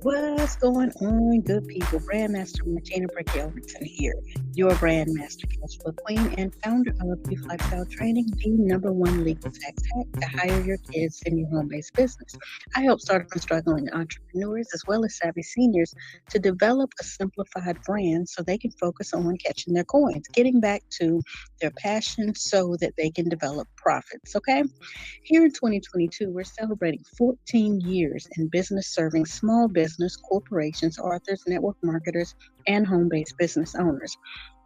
What's going on, good people? BrandMaster Martina Brickell here. your brand master cashflow queen and founder of Youth Lifestyle Training, the #1 legal tax hack to hire your kids in your home-based business. I help startup and struggling entrepreneurs as well as savvy seniors to develop a simplified brand so they can focus on catching their coins, getting back to their passion so that they can develop profits. Okay? Here in 2022, we're celebrating 14 years in business serving small business, corporations, authors, network marketers, and home-based business owners.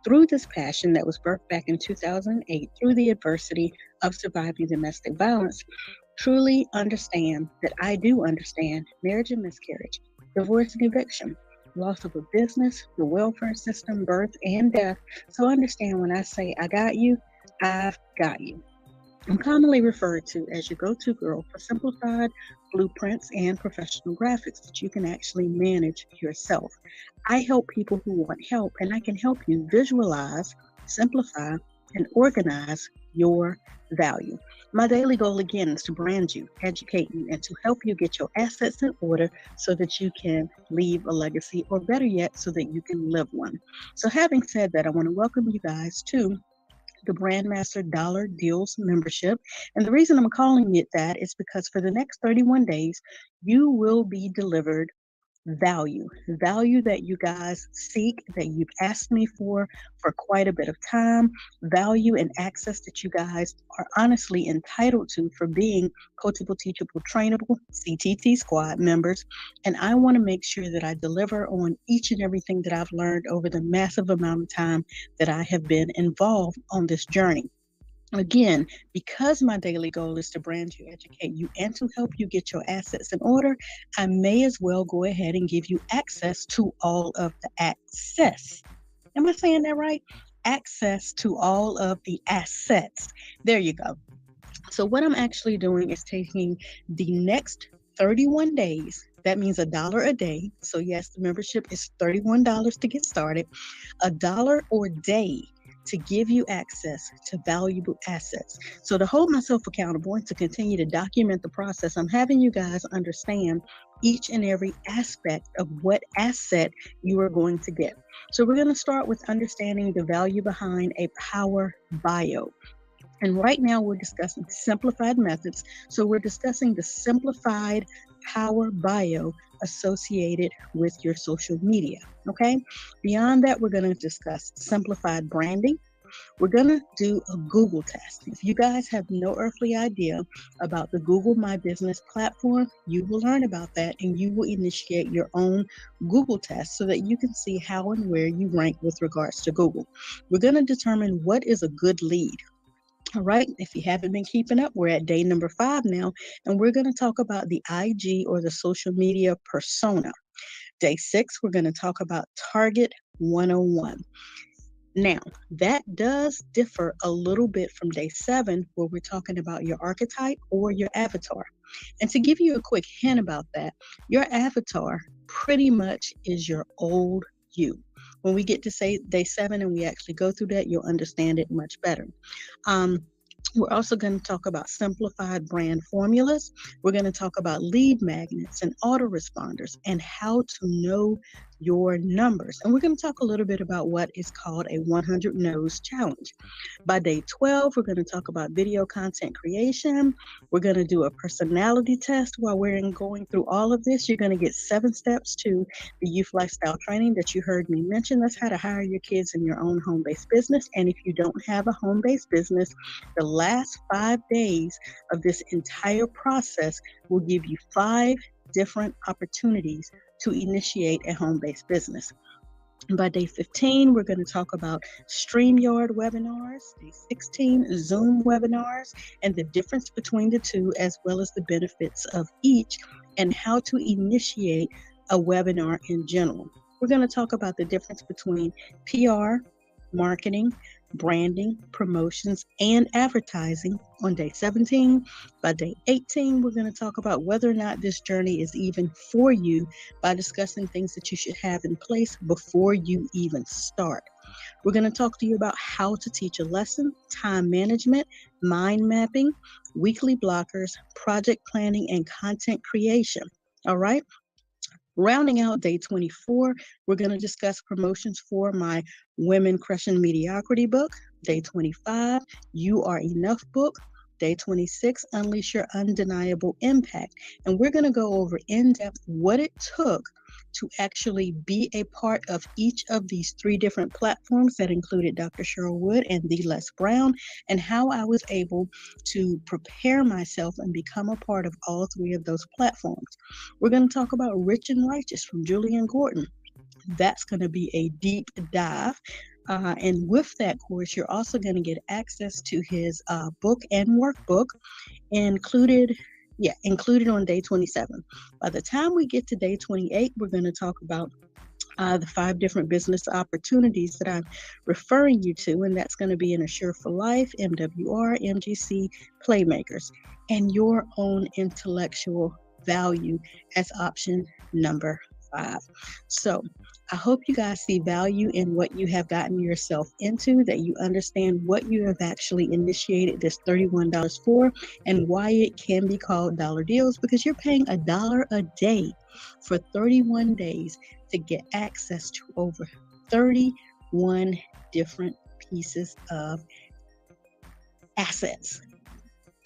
Through this passion that was birthed back in 2008, through the adversity of surviving domestic violence, truly understand that I do understand marriage and miscarriage, divorce and eviction, loss of a business, the welfare system, birth and death. So understand when I say I got you, I've got you. I'm commonly referred to as your go-to girl for simplified blueprints and professional graphics that you can actually manage yourself. I help people who want help, and I can help you visualize, simplify, and organize your value. My daily goal again is to brand you, educate you, and to help you get your assets in order so that you can leave a legacy, or better yet, so that you can live one. So having said that, I want to welcome you guys to the BrandMaster Dollar Deals membership. And the reason I'm calling it that is because for the next 31 days, you will be delivered value that you guys seek, that you've asked me for quite a bit of time, value and access that you guys are honestly entitled to for being coachable, teachable, trainable CTT squad members. And I want to make sure that I deliver on each and everything that I've learned over the massive amount of time that I have been involved on this journey. Again, because my daily goal is to brand you, educate you, and to help you get your assets in order, I may as well go ahead and give you access to all of the access. Am I saying that right? Access to all of the assets. There you go. So what I'm actually doing is taking the next 31 days. That means $1 a day. So yes, the membership is $31 to get started. $1 a day to give you access to valuable assets. So to hold myself accountable and to continue to document the process, I'm having you guys understand each and every aspect of what asset you are going to get. So we're going to start with understanding the value behind a power bio. And right now we're discussing simplified methods. So we're discussing the simplified power bio associated with your social media. Okay. Beyond that, we're going to discuss simplified branding. We're going to do a Google test. If you guys have no earthly idea about the Google My Business platform, you will learn about that and you will initiate your own Google test so that you can see how and where you rank with regards to Google. We're going to determine what is a good lead. All right, if you haven't been keeping up, we're at day number 5 now, and we're going to talk about the IG or the social media persona. Day 6, we're going to talk about Target 101. Now, that does differ a little bit from day 7, where we're talking about your archetype or your avatar. And to give you a quick hint about that, your avatar pretty much is your old you. When we get to say day 7 and we actually go through that, you'll understand it much better. Um, we're also going to talk about simplified brand formulas. We're going to talk about lead magnets and autoresponders and how to know your numbers. And we're going to talk a little bit about what is called a 100 No's challenge. By day 12, we're going to talk about video content creation. We're going to do a personality test. While we're going through all of this, you're going to get 7 steps to the youth lifestyle training that you heard me mention. That's how to hire your kids in your own home-based business. And if you don't have a home-based business, the last 5 days of this entire process will give you 5 different opportunities to initiate a home-based business. By day 15, we're going to talk about StreamYard webinars, day 16, Zoom webinars, and the difference between the two, as well as the benefits of each, and how to initiate a webinar in general. We're going to talk about the difference between PR, marketing, branding, promotions, and advertising on day 17. By day 18, we're going to talk about whether or not this journey is even for you by discussing things that you should have in place before you even start. We're going to talk to you about how to teach a lesson, time management, mind mapping, weekly blockers, project planning, and content creation. All right. Rounding out day 24, we're going to discuss promotions for my Women Crushing Mediocrity book. Day 25, You Are Enough book. Day 26, Unleash Your Undeniable Impact. And we're going to go over in depth what it took to actually be a part of each of these three different platforms that included Dr. Cheryl Wood and the Les Brown, and how I was able to prepare myself and become a part of all three of those platforms. We're going to talk about Rich and Righteous from Julian Gordon. That's going to be a deep dive. And with that course, you're also going to get access to his book and workbook included. Yeah, included on day 27. By the time we get to day 28, we're going to talk about the 5 different business opportunities that I'm referring you to, and that's going to be an Assure for Life, MWR, MGC, Playmakers, and your own intellectual value as option number 5. So I hope you guys see value in what you have gotten yourself into, that you understand what you have actually initiated this $31 for, and why it can be called dollar deals, because you're paying $1 a day for 31 days to get access to over 31 different pieces of assets.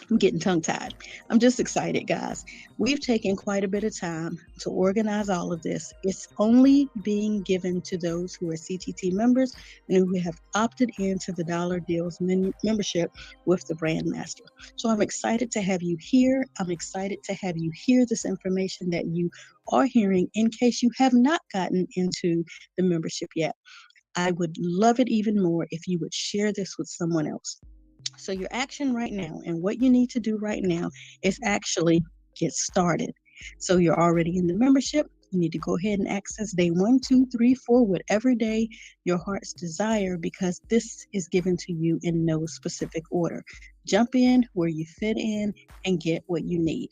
I'm getting tongue-tied. I'm just excited, guys. We've taken quite a bit of time to organize all of this. It's only being given to those who are CTT members and who have opted into the Dollar Deals membership with the BrandMaster. So I'm excited to have you here. I'm excited to have you hear this information that you are hearing in case you have not gotten into the membership yet. I would love it even more if you would share this with someone else. So your action right now and what you need to do right now is actually get started. So you're already in the membership. You need to go ahead and access day 1, 2, 3, 4, whatever day your heart's desire, because this is given to you in no specific order. Jump in where you fit in and get what you need.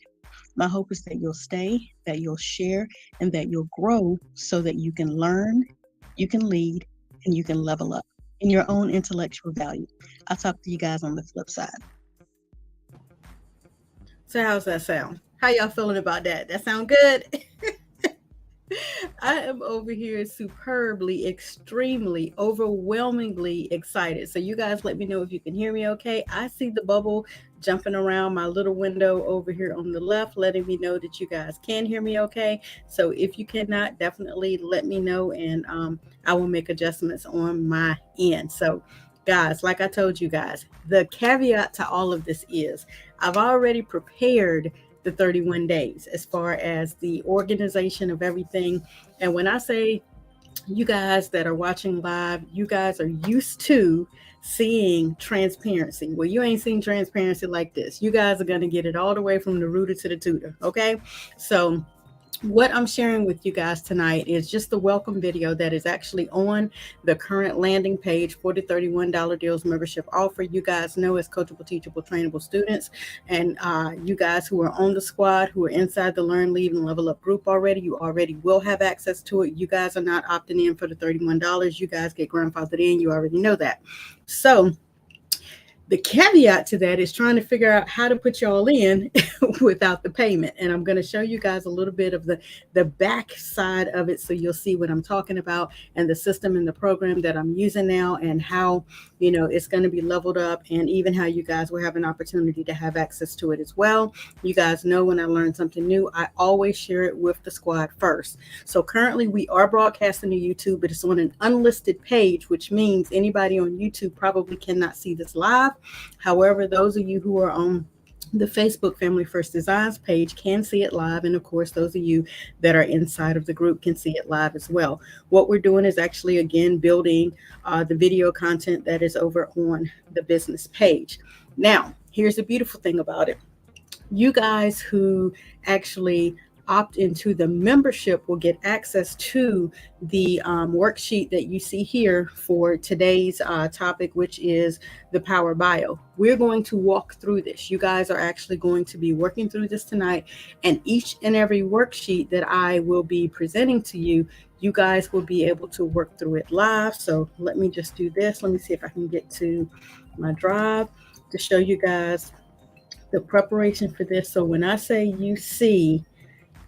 My hope is that you'll stay, that you'll share, and that you'll grow so that you can learn, you can lead, and you can level up in your own intellectual value. I'll talk to you guys on the flip side. So how's that sound? How y'all feeling about that? That sound good? I am over here superbly, extremely, overwhelmingly excited. So you guys let me know if you can hear me okay. I see the bubble jumping around my little window over here on the left, letting me know that you guys can hear me okay. So if you cannot, definitely let me know, and I will make adjustments on my end. So guys, like I told you guys, the caveat to all of this is I've already prepared the 31 days as far as the organization of everything. And when I say you guys that are watching live, you guys are used to seeing transparency. Well, you ain't seen transparency like this. You guys are going to get it all the way from the rooter to the tutor. Okay. So what I'm sharing with you guys tonight is just the welcome video that is actually on the current landing page for the $31 deals membership offer. You guys know as coachable, teachable, trainable students, and you guys who are on the squad, who are inside the Learn, Leave, and Level Up group already, you already will have access to it. You guys are not opting in for the $31. You guys get grandfathered in. You already know that. So the caveat to that is trying to figure out how to put y'all in without the payment. And I'm going to show you guys a little bit of the back side of it, so you'll see what I'm talking about, and the system and the program that I'm using now, and how, you know, it's going to be leveled up, and even how you guys will have an opportunity to have access to it as well. You guys know when I learn something new, I always share it with the squad first. So currently we are broadcasting to YouTube, but it's on an unlisted page, which means anybody on YouTube probably cannot see this live. However, those of you who are on the Facebook Family First Designs page can see it live. And of course, those of you that are inside of the group can see it live as well. What we're doing is actually, again, building the video content that is over on the business page. Now, here's the beautiful thing about it. You guys who actually opt into the membership will get access to the worksheet that you see here for today's topic, which is the Power Bio. We're going to walk through this. You guys are actually going to be working through this tonight, and each and every worksheet that I will be presenting to you, you guys will be able to work through it live. So let me just do this. Let me see if I can get to my drive to show you guys the preparation for this. So when I say you see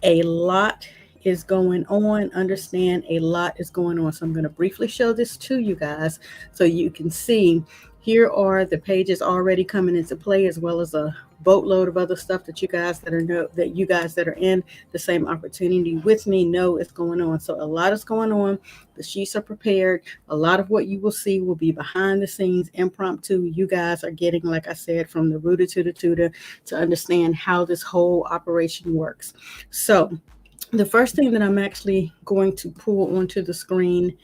a lot is going on. Understand, a lot is going on. So I'm going to briefly show this to you guys so you can see. Here are the pages already coming into play, as well as a boatload of other stuff that you guys that are in the same opportunity with me know is going on. So a lot is going on. The sheets are prepared. A lot of what you will see will be behind the scenes, impromptu. You guys are getting, like I said, from the rooter to the tutor to understand how this whole operation works. So the first thing that I'm actually going to pull onto the screen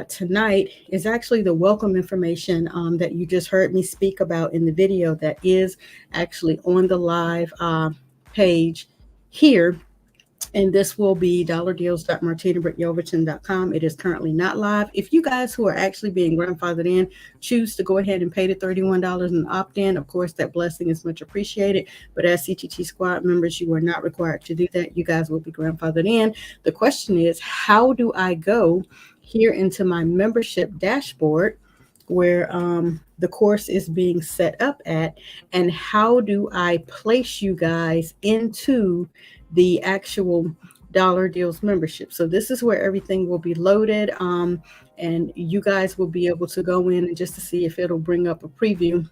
tonight is actually the welcome information that you just heard me speak about in the video that is actually on the live page here. And this will be dollardeals.martinabrickyoverton.com. It is currently not live. If you guys who are actually being grandfathered in choose to go ahead and pay the $31 and opt in, of course, that blessing is much appreciated. But as CTT Squad members, you are not required to do that. You guys will be grandfathered in. The question is, how do I go here into my membership dashboard where the course is being set up at, and how do I place you guys into the actual Dollar Deals membership? So this is where everything will be loaded, and you guys will be able to go in and just to see if it'll bring up a preview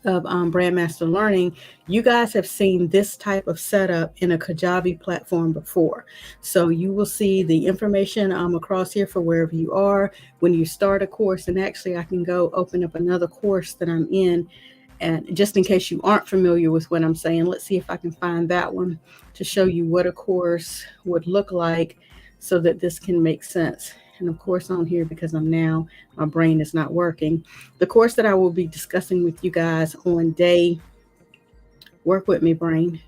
of BrandMaster Learning. You guys have seen this type of setup in a Kajabi platform before. So you will see the information across here for wherever you are when you start a course. And actually, I can go open up another course that I'm in. And just in case you aren't familiar with what I'm saying, let's see if I can find that one to show you what a course would look like so that this can make sense. And of course, on here, because my brain is not working. The course that I will be discussing with you guys work with me, brain,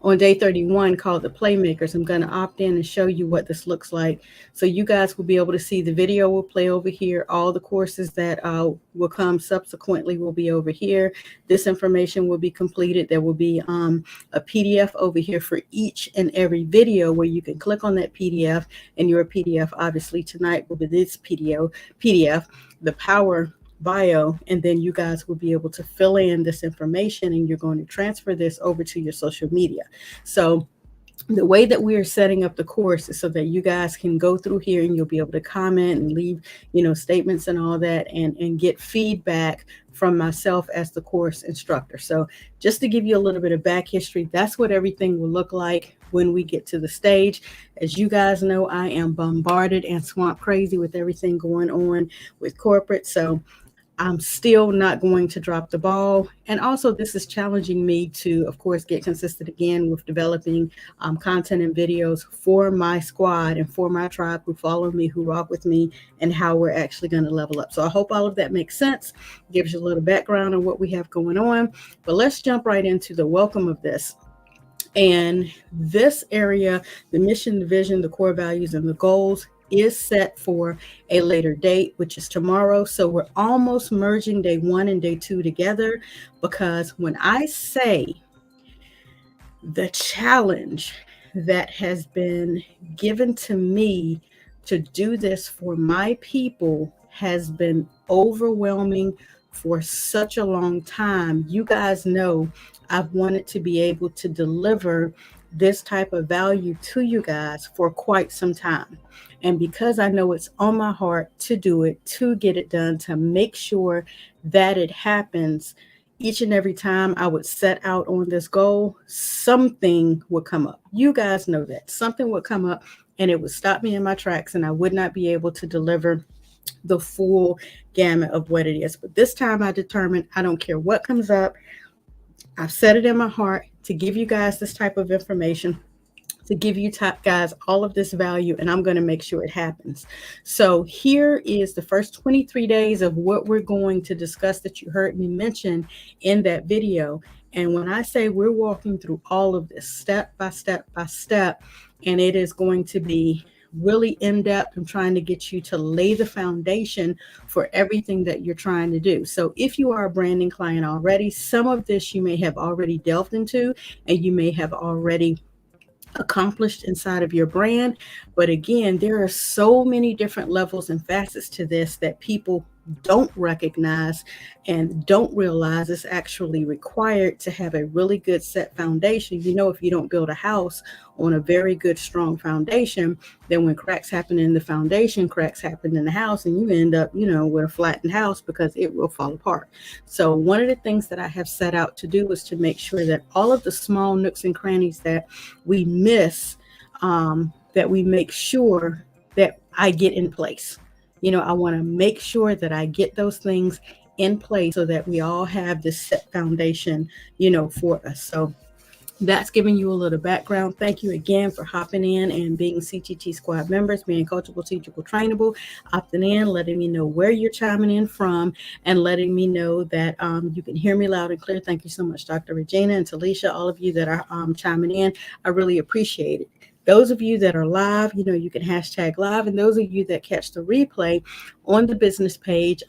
on day 31, called the Playmakers. I'm going to opt in and show you what this looks like. So you guys will be able to see the video will play over here. All the courses that will come subsequently will be over here. This information will be completed. There will be a PDF over here for each and every video where you can click on that PDF, and your PDF obviously tonight will be this PDF, the Power Bio, and then you guys will be able to fill in this information, and you're going to transfer this over to your social media. So the way that we are setting up the course is so that you guys can go through here and you'll be able to comment and leave, statements and all that, and get feedback from myself as the course instructor. So just to give you a little bit of back history, that's what everything will look like when we get to the stage. As you guys know, I am bombarded and swamp crazy with everything going on with corporate. So I'm still not going to drop the ball. And also, this is challenging me to, of course, get consistent again with developing content and videos for my squad and for my tribe who follow me, who rock with me, and how we're actually going to level up. So I hope all of that makes sense, gives you a little background on what we have going on. But let's jump right into the welcome of this. And this area, the mission, the vision, the core values, and the goals, is set for a later date, which is tomorrow. So we're almost merging day 1 and day 2 together, because when I say the challenge that has been given to me to do this for my people has been overwhelming for such a long time. You guys know I've wanted to be able to deliver this type of value to you guys for quite some time. And because I know it's on my heart to do it, to get it done, to make sure that it happens, each and every time I would set out on this goal, something would come up. You guys know that. Something would come up and it would stop me in my tracks, and I would not be able to deliver the full gamut of what it is. But this time I determined I don't care what comes up. I've set it in my heart to give you guys this type of information, to give you guys all of this value, and I'm going to make sure it happens. So here is the first 23 days of what we're going to discuss that you heard me mention in that video. And when I say we're walking through all of this step by step by step, and it is going to be really in-depth. I'm trying to get you to lay the foundation for everything that you're trying to do. So if you are a branding client already, some of this you may have already delved into, and you may have already accomplished inside of your brand. But again, there are so many different levels and facets to this that people don't recognize and don't realize it's actually required to have a really good set foundation. If you don't build a house on a very good, strong foundation, then when cracks happen in the foundation, cracks happen in the house, and you end up, with a flattened house because it will fall apart. So, one of the things that I have set out to do is to make sure that all of the small nooks and crannies that we miss, that we make sure that I get in place. I want to make sure that I get those things in place so that we all have this set foundation, for us. So that's giving you a little background. Thank you again for hopping in and being CTT Squad members, being coachable, teachable, trainable, opting in, letting me know where you're chiming in from, and letting me know that you can hear me loud and clear. Thank you so much, Dr. Regina and Talisha, all of you that are chiming in. I really appreciate it. Those of you that are live, you can hashtag live. And those of you that catch the replay on the business page,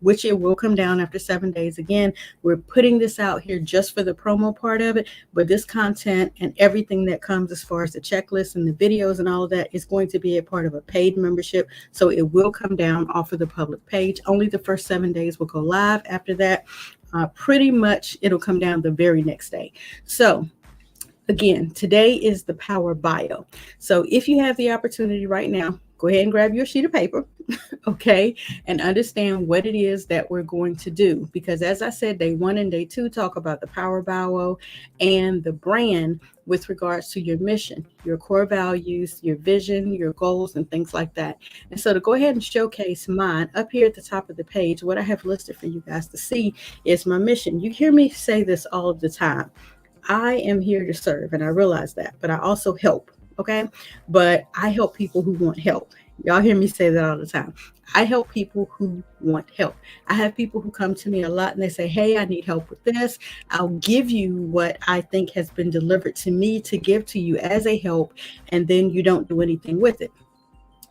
which it will come down after 7 days. Again, we're putting this out here just for the promo part of it, but this content and everything that comes as far as the checklist and the videos and all of that is going to be a part of a paid membership. So it will come down off of the public page. Only the first 7 days will go live. After that, pretty much it'll come down the very next day. So again, today is the Power Bio. So if you have the opportunity right now, go ahead and grab your sheet of paper, okay, and understand what it is that we're going to do. Because as I said, day 1 and day 2 talk about the Power Bio and the brand with regards to your mission, your core values, your vision, your goals, and things like that. And so to go ahead and showcase mine, up here at the top of the page, what I have listed for you guys to see is my mission. You hear me say this all of the time. I am here to serve, and I realize that, but I also help. Okay. But I help people who want help. Y'all hear me say that all the time. I help people who want help. I have people who come to me a lot and they say, hey, I need help with this. I'll give you what I think has been delivered to me to give to you as a help, and then you don't do anything with it.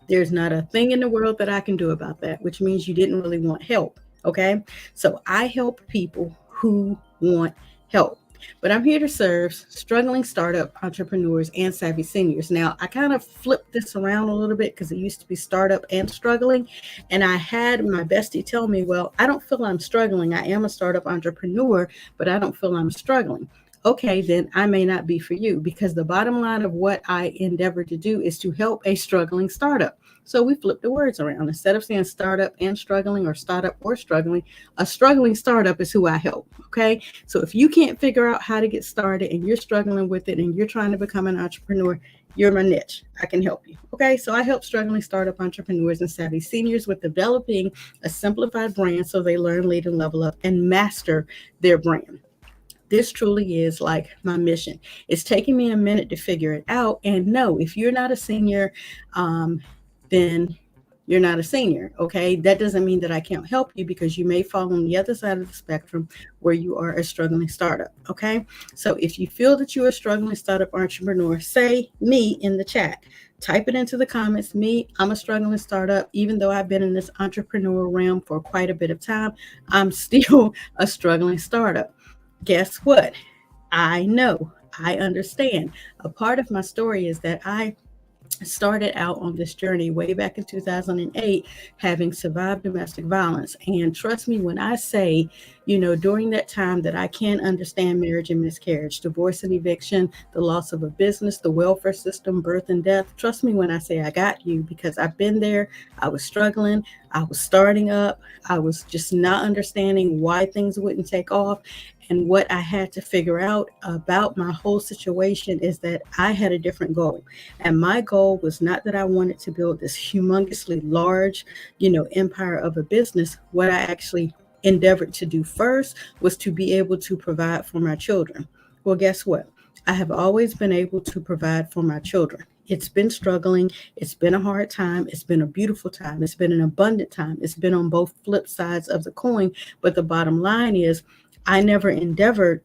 There's not a thing in the world that I can do about that, which means you didn't really want help. Okay. So I help people who want help. But I'm here to serve struggling startup entrepreneurs and savvy seniors. Now, I kind of flipped this around a little bit because it used to be startup and struggling. And I had my bestie tell me, well, I don't feel I'm struggling. I am a startup entrepreneur, but I don't feel I'm struggling. Okay, then I may not be for you, because the bottom line of what I endeavor to do is to help a struggling startup. So we flip the words around. Instead of saying startup and struggling or startup or struggling, a struggling startup is who I help. Okay. So if you can't figure out how to get started and you're struggling with it and you're trying to become an entrepreneur, you're my niche. I can help you. Okay. So I help struggling startup entrepreneurs and savvy seniors with developing a simplified brand so they learn, lead, and level up and master their brand. This truly is like my mission. It's taking me a minute to figure it out. And no, if you're not a senior, then you're not a senior. Okay. That doesn't mean that I can't help you, because you may fall on the other side of the spectrum where you are a struggling startup. Okay. So if you feel that you're a struggling startup entrepreneur, say me in the chat. Type it into the comments. Me, I'm a struggling startup. Even though I've been in this entrepreneurial realm for quite a bit of time, I'm still a struggling startup. Guess what? I know, I understand. A part of my story is that I started out on this journey way back in 2008, having survived domestic violence. And trust me when I say, during that time that I can understand marriage and miscarriage, divorce and eviction, the loss of a business, the welfare system, birth and death. Trust me when I say I got you, because I've been there. I was struggling. I was starting up. I was just not understanding why things wouldn't take off. And what I had to figure out about my whole situation is that I had a different goal. And my goal was not that I wanted to build this humongously large, empire of a business. What I actually endeavored to do first was to be able to provide for my children. Well, guess what? I have always been able to provide for my children. It's been struggling. It's been a hard time. It's been a beautiful time. It's been an abundant time. It's been on both flip sides of the coin. But the bottom line is, I never endeavored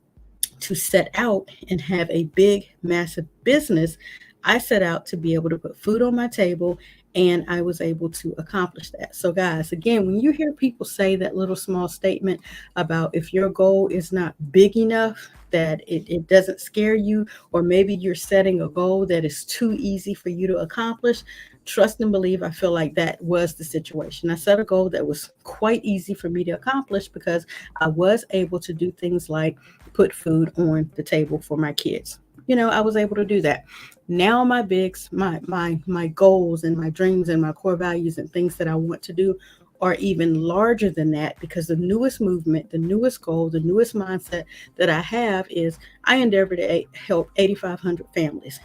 to set out and have a big, massive business. I set out to be able to put food on my table and I was able to accomplish that. So, guys, again, when you hear people say that little small statement about if your goal is not big enough, that it doesn't scare you, or maybe you're setting a goal that is too easy for you to accomplish, trust and believe, I feel like that was the situation. I set a goal that was quite easy for me to accomplish because I was able to do things like put food on the table for my kids. I was able to do that. Now my bigs, my goals and my dreams and my core values and things that I want to do are even larger than that, because the newest movement, the newest goal, the newest mindset that I have is I endeavor to help 8,500 families.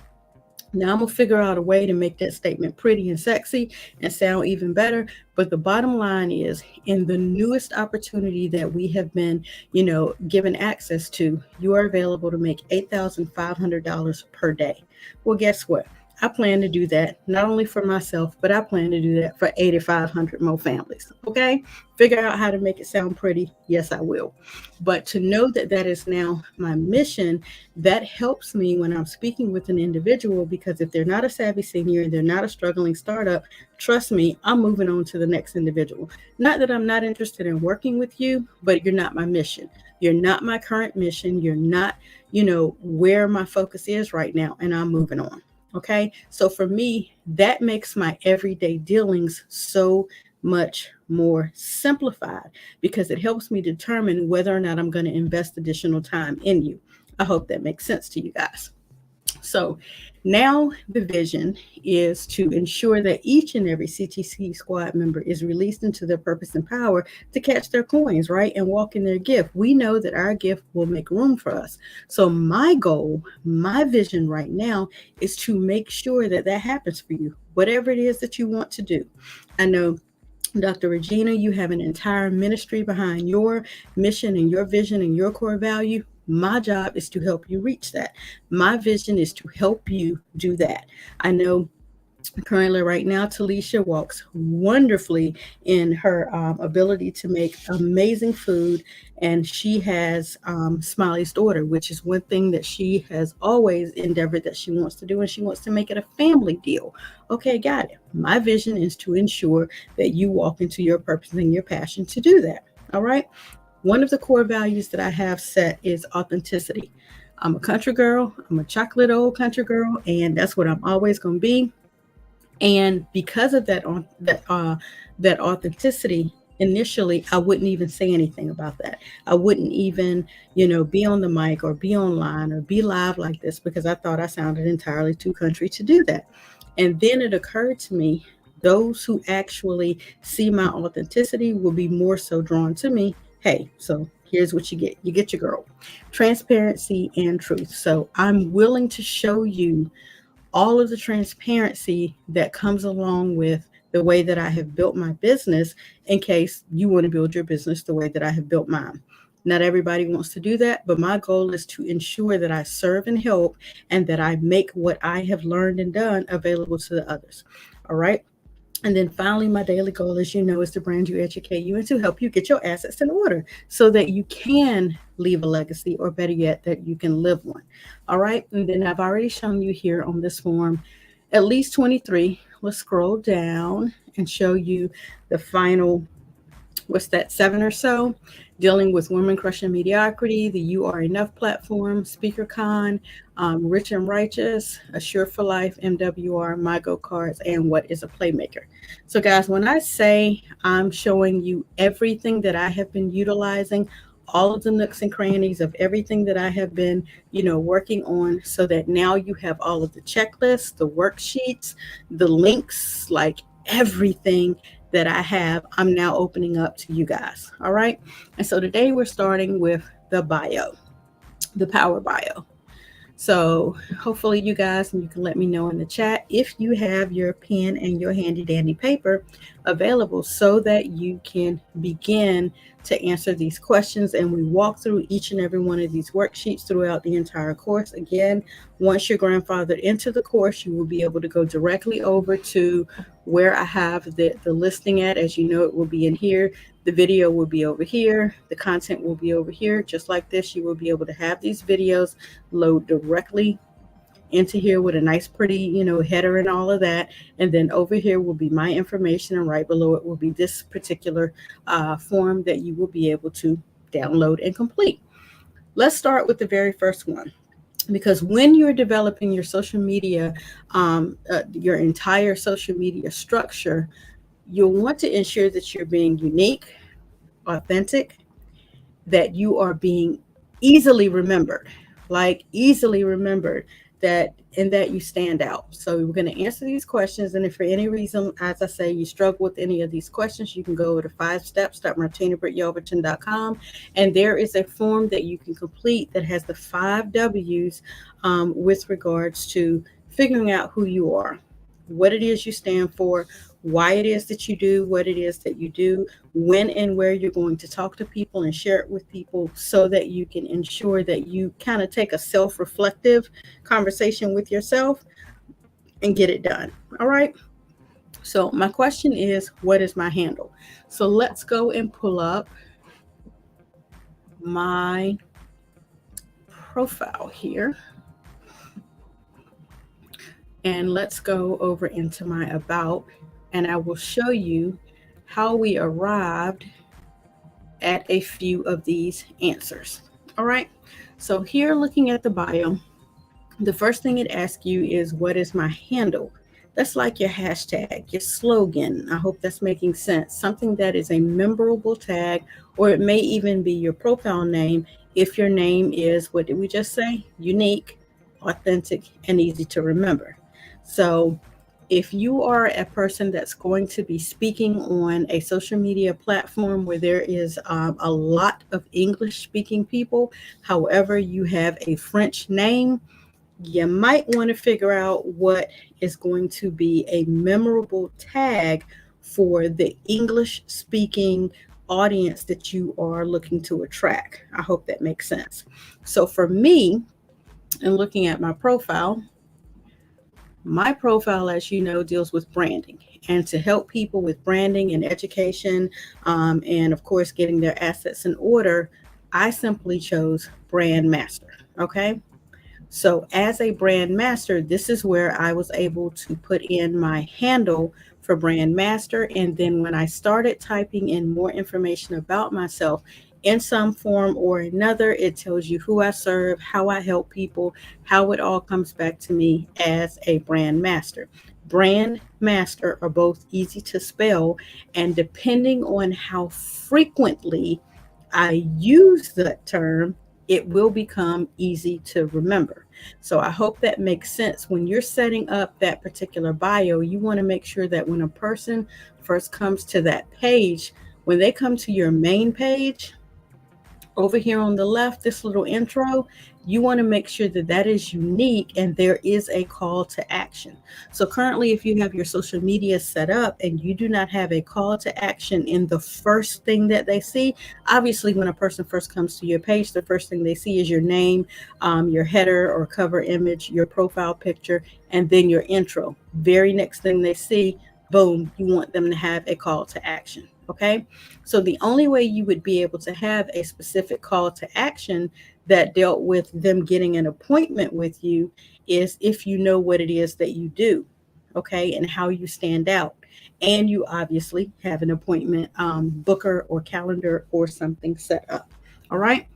Now I'm gonna figure out a way to make that statement pretty and sexy and sound even better. But the bottom line is, in the newest opportunity that we have been, given access to, you are available to make $8,500 per day. Well, guess what? I plan to do that not only for myself, but I plan to do that for 8,500 more families. Okay? Figure out how to make it sound pretty. Yes, I will. But to know that that is now my mission, that helps me when I'm speaking with an individual, because if they're not a savvy senior and they're not a struggling startup, trust me, I'm moving on to the next individual. Not that I'm not interested in working with you, but you're not my mission. You're not my current mission. You're not, where my focus is right now, and I'm moving on. Okay. So for me, that makes my everyday dealings so much more simplified, because it helps me determine whether or not I'm going to invest additional time in you. I hope that makes sense to you guys. So now the vision is to ensure that each and every CTC squad member is released into their purpose and power to catch their coins, right? And walk in their gift. We know that our gift will make room for us. So my goal, my vision right now is to make sure that that happens for you, whatever it is that you want to do. I know, Dr. Regina, you have an entire ministry behind your mission and your vision and your core value. My job is to help you reach that. My vision is to help you do that. I know currently right now, Talisha walks wonderfully in her ability to make amazing food, and she has Smiley's daughter, which is one thing that she has always endeavored that she wants to do, and she wants to make it a family deal. Okay, got it. My vision is to ensure that you walk into your purpose and your passion to do that. All right. One of the core values that I have set is authenticity. I'm a country girl. I'm a chocolate old country girl, and that's what I'm always going to be. And because of that authenticity, initially I wouldn't even say anything about that. I wouldn't even, be on the mic or be online or be live like this, because I thought I sounded entirely too country to do that. And then it occurred to me, those who actually see my authenticity will be more so drawn to me. Hey, so here's what you get. You get your girl. Transparency and truth. So I'm willing to show you all of the transparency that comes along with the way that I have built my business, in case you want to build your business the way that I have built mine. Not everybody wants to do that, but my goal is to ensure that I serve and help, and that I make what I have learned and done available to the others. All right. And then finally, my daily goal, as you know, is to brand you, educate you, and to help you get your assets in order so that you can leave a legacy, or better yet, that you can live one. All right. And then I've already shown you here on this form at least 23. Let's scroll down and show you the final, what's that, 7 or so, dealing with Women Crushing Mediocrity, the You Are Enough platform, SpeakerCon, Rich and Righteous, Assure for Life, MWR, My Go Cards, and What is a Playmaker. So guys, when I say I'm showing you everything that I have been utilizing, all of the nooks and crannies of everything that I have been, working on, so that now you have all of the checklists, the worksheets, the links, like everything that I have, I'm now opening up to you guys. All right. And so today we're starting with the bio, the power bio. So hopefully you guys, and you can let me know in the chat if you have your pen and your handy dandy paper available, so that you can begin to answer these questions. And we walk through each and every one of these worksheets throughout the entire course. Again, once you're grandfathered into the course, you will be able to go directly over to where I have the listing at. As you know, it will be in here. The video will be over here. The content will be over here. Just like this, you will be able to have these videos load directly into here with a nice, pretty, header and all of that. And then over here will be my information, and right below it will be this particular form that you will be able to download and complete. Let's start with the very first one, because when you're developing your social media, your entire social media structure, you'll want to ensure that you're being unique, authentic, that you are being easily remembered, like easily remembered, that and that you stand out. So we're going to answer these questions. And if for any reason, as I say, you struggle with any of these questions, you can go over to 5steps.martinabrittyelverton.com. And there is a form that you can complete that has the 5 W's with regards to figuring out who you are, what it is you stand for, why it is that you do what it is that you do, when and where you're going to talk to people and share it with people, so that you can ensure that you kind of take a self-reflective conversation with yourself and get it done. All right. So my question is, what is my handle? So let's go and pull up my profile here. And let's go over into my about, and I will show you how we arrived at a few of these answers. All right. So here, looking at the bio, the first thing it asks you is, what is my handle? That's like your hashtag, your slogan. I hope that's making sense. Something that is a memorable tag, or it may even be your profile name if your name is, what did we just say? Unique, authentic, and easy to remember. So if you are a person that's going to be speaking on a social media platform where there is a lot of English speaking people, however, you have a French name, you might want to figure out what is going to be a memorable tag for the English speaking audience that you are looking to attract. I hope that makes sense. So for me, and looking at my profile, as you know, deals with branding, and to help people with branding and education, and of course, getting their assets in order, I simply chose Brand Master. Okay. So as a brand master, this is where I was able to put in my handle for brand master. And then when I started typing in more information about myself in some form or another, it tells you who I serve, how I help people, how it all comes back to me as a brand master. Brand master are both easy to spell, and depending on how frequently I use that term, it will become easy to remember. So I hope that makes sense. When you're setting up that particular bio, you want to make sure that when a person first comes to that page, when they come to your main page, over here on the left, this little intro, you want to make sure that that is unique and there is a call to action. So currently, if you have your social media set up and you do not have a call to action in the first thing that they see, obviously when a person first comes to your page, the first thing they see is your name, your header or cover image, your profile picture, and then your intro. Very next thing they see, boom, you want them to have a call to action. Okay. So the only way you would be able to have a specific call to action that dealt with them getting an appointment with you is if you know what it is that you do. Okay. And how you stand out. And you obviously have an appointment booker or calendar or something set up. All right.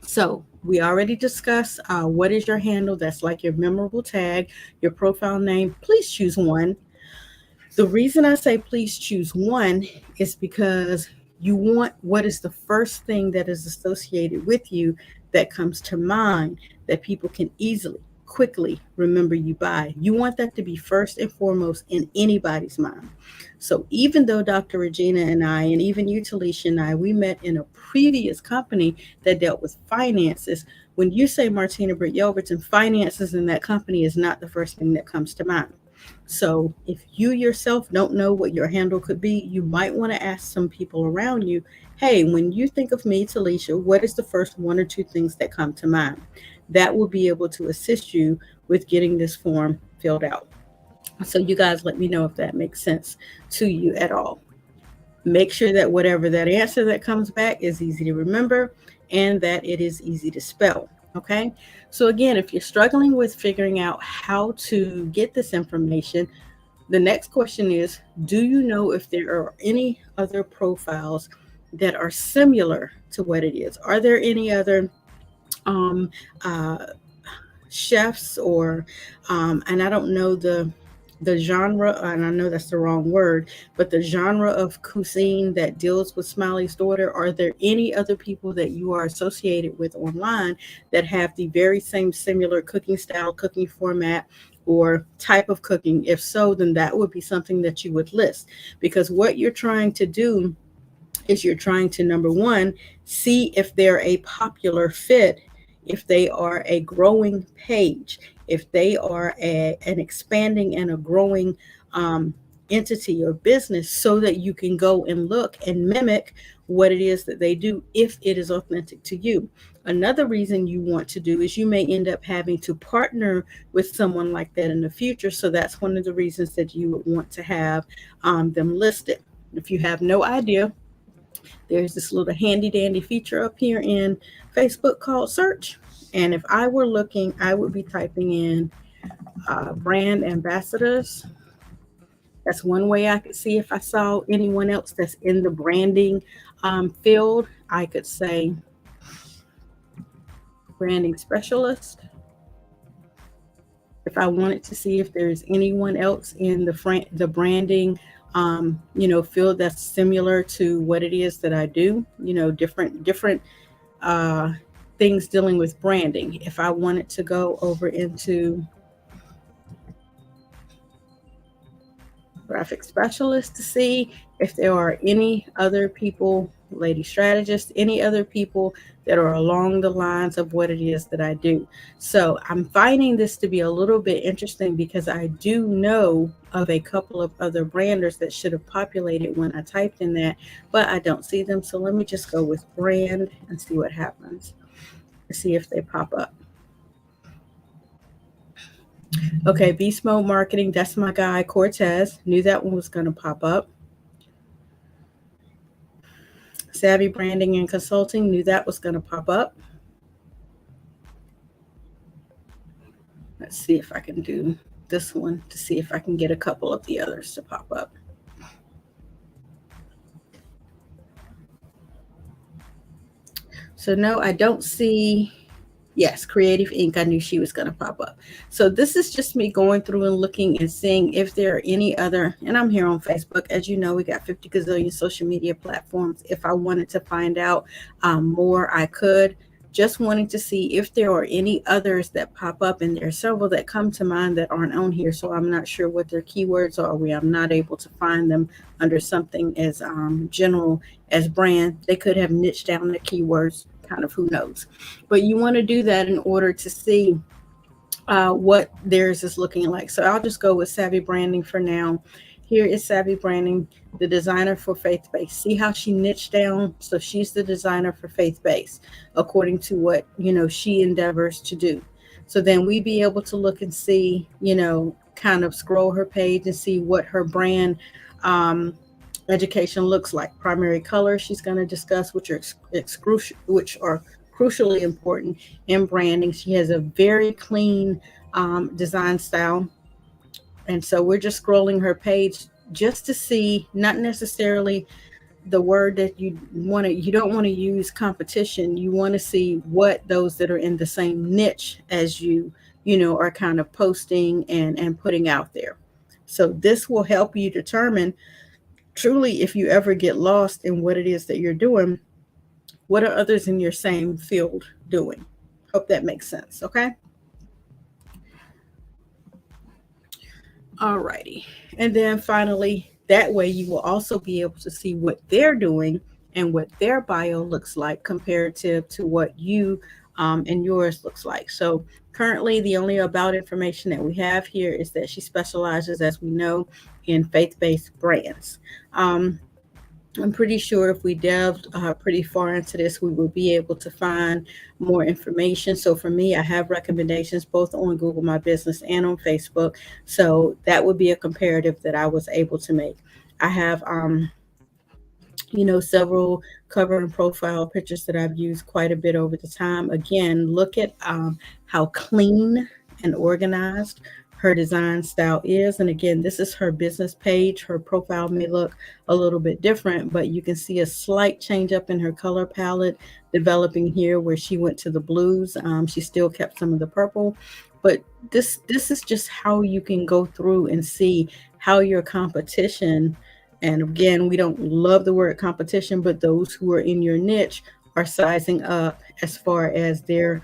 So we already discussed what is your handle. That's like your memorable tag, your profile name. Please choose one. The reason I say please choose one is because you want what is the first thing that is associated with you that comes to mind that people can easily, quickly remember you by. You want that to be first and foremost in anybody's mind. So even though Dr. Regina and I, and even you, Talisha, and I, we met in a previous company that dealt with finances, when you say Martina Britt Yelverton, finances in that company is not the first thing that comes to mind. So if you yourself don't know what your handle could be, you might want to ask some people around you, hey, when you think of me, Talisha, what is the first one or two things that come to mind? That will be able to assist you with getting this form filled out. So you guys let me know if that makes sense to you at all. Make sure that whatever that answer that comes back is easy to remember and that it is easy to spell. Okay. So, again, if you're struggling with figuring out how to get this information, the next question is, do you know if there are any other profiles that are similar to what it is? Are there any other um, uh, chefs or and I don't know the genre, and I know that's the wrong word, but the genre of cuisine that deals with Smiley's daughter? Are there any other people that you are associated with online that have the very same similar cooking style, cooking format, or type of cooking? If so, then that would be something that you would list, because what you're trying to do is you're trying to, number one, see if they're a popular fit, if they are a growing page, if they are an expanding and a growing um, entity or business, so that you can go and look and mimic what it is that they do if it is authentic to you. Another reason you want to do is you may end up having to partner with someone like that in the future. So that's one of the reasons that you would want to have them listed. If you have no idea, there's this little handy dandy feature up here in Facebook called search. And if I were looking, I would be typing in brand ambassadors. That's one way I could see if I saw anyone else that's in the branding field. I could say branding specialist. If I wanted to see if there's anyone else in the branding field that's similar to what it is that I do, different uh, things dealing with branding. If I wanted to go over into graphic specialist to see if there are any other people, lady strategists, any other people that are along the lines of what it is that I do. So I'm finding this to be a little bit interesting because I do know of a couple of other branders that should have populated when I typed in that, but I don't see them. So let me just go with brand and see what happens. See if they pop up. Okay, Beast Mode Marketing, that's my guy, Cortez. Knew that one was going to pop up. Savvy Branding and Consulting, knew that was going to pop up. Let's see if I can do this one to see if I can get a couple of the others to pop up. So no, I don't see. Yes, Creative Ink. I knew she was going to pop up. So this is just me going through and looking and seeing if there are any other, and I'm here on Facebook. As you know, we got 50 gazillion social media platforms. If I wanted to find out more, I could. Just wanting to see if there are any others that pop up, and there are several that come to mind that aren't on here. So I'm not sure what their keywords are. I'm not able to find them under something as general as brand. They could have niched down the keywords, kind of, who knows. But you want to do that in order to see what theirs is looking like. So I'll just go with Savvy Branding for now. Here is Savvy Branding, the designer for faith based. See how she niched down? So she's the designer for faith based, according to what she endeavors to do. So then we be able to look and see, kind of scroll her page and see what her brand education looks like. Primary color she's going to discuss, which are crucially important in branding. She has a very clean design style. And so we're just scrolling her page just to see, not necessarily the word that you don't want to use competition. You want to see what those that are in the same niche as are kind of posting and putting out there. So this will help you determine truly, if you ever get lost in what it is that you're doing, what are others in your same field doing? Hope that makes sense. Okay. All righty. And then finally, that way you will also be able to see what they're doing and what their bio looks like comparative to what you and yours looks like. So currently, the only about information that we have here is that she specializes, as we know, in faith-based brands. I'm pretty sure if we delved pretty far into this, we will be able to find more information. So for me, I have recommendations both on Google My Business and on Facebook. So that would be a comparative that I was able to make. I have several cover and profile pictures that I've used quite a bit over the time. Again, look at how clean and organized her design style is. And again, this is her business page. Her profile may look a little bit different, but you can see a slight change up in her color palette developing here where she went to the blues. She still kept some of the purple, but this is just how you can go through and see how your competition, and again, we don't love the word competition, but those who are in your niche are sizing up as far as their,